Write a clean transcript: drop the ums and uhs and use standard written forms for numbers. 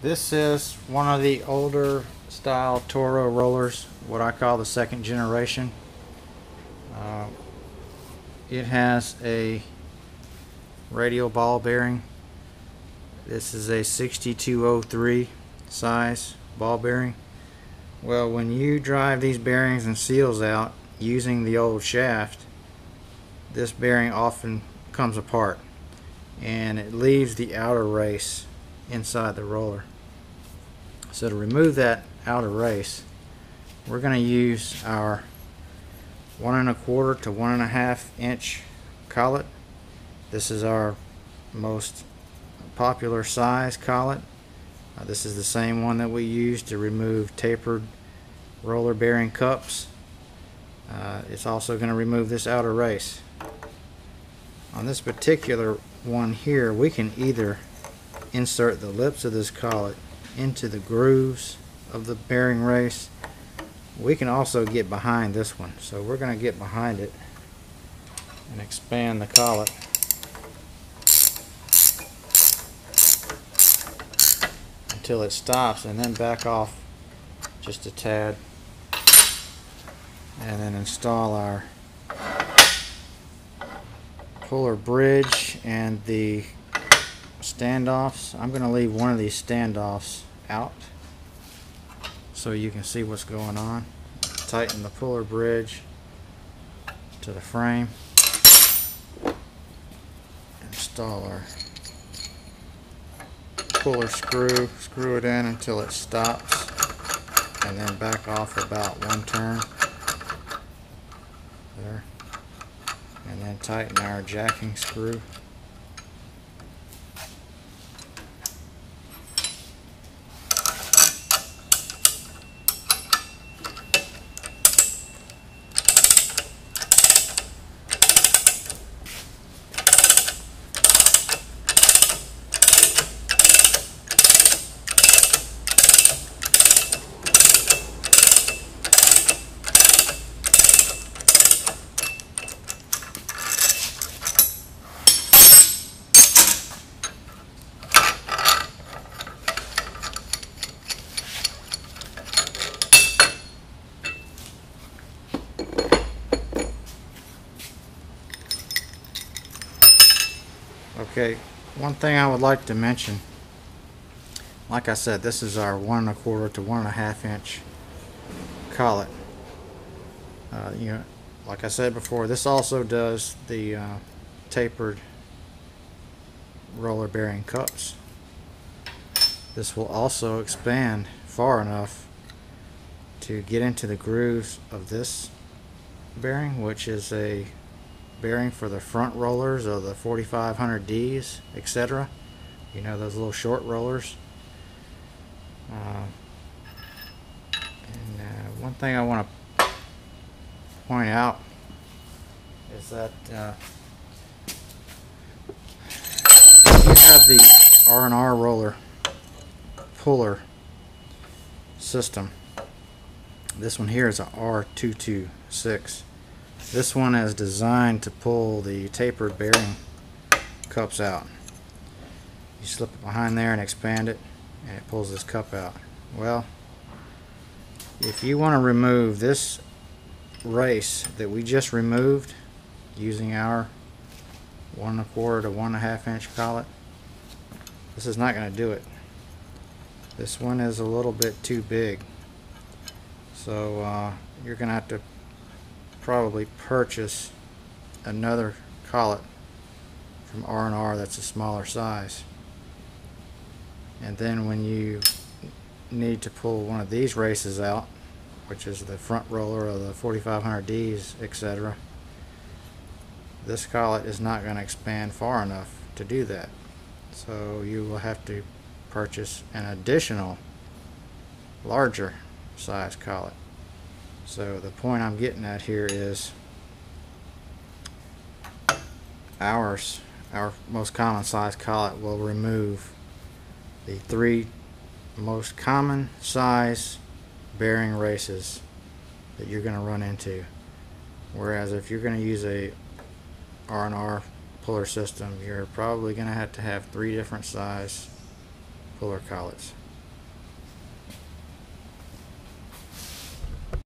This is one of the older style Toro rollers, what I call the second generation. It has a radial ball bearing. This is a 6203 size ball bearing. Well, when you drive these bearings and seals out using the old shaft, this bearing often comes apart and it leaves the outer race inside the roller. So to remove that outer race, we're going to use our 1 1/4 to 1 1/2 inch collet. This is our most popular size collet. This is the same one that we use to remove tapered roller bearing cups. It's also going to remove this outer race. On this particular one here, we can either insert the lips of this collet into the grooves of the bearing race. We can also get behind this one, so we're going to get behind it and expand the collet until it stops, and then back off just a tad, and then install our puller bridge and the standoffs. I'm going to leave one of these standoffs out so you can see what's going on. Tighten the puller bridge to the frame. Install our puller screw. Screw it in until it stops, and then back off about 1 turn. There. And then tighten our jacking screw. Okay, one thing I would like to mention, like I said, this is our 1 1/4 to 1 1/2 inch collet. Like I said before, this also does the tapered roller bearing cups. This will also expand far enough to get into the grooves of this bearing, which is a bearing for the front rollers of the 4500Ds, etc. You know, those little short rollers. One thing I want to point out is that if you have the R&R roller puller system, this one here is a R226. This one is designed to pull the tapered bearing cups out. You slip it behind there and expand it, and it pulls this cup out. Well, if you want to remove this race that we just removed using our 1 1/4 to 1 1/2 inch collet, this is not going to do it. This one is a little bit too big, so you're going to have to probably purchase another collet from R&R that's a smaller size. And then when you need to pull one of these races out, which is the front roller of the 4500Ds, etc., this collet is not going to expand far enough to do that. So you will have to purchase an additional larger size collet. So the point I'm getting at here is our most common size collet will remove the 3 most common size bearing races that you're going to run into. Whereas if you're going to use a R&R puller system, you're probably going to have 3 different size puller collets.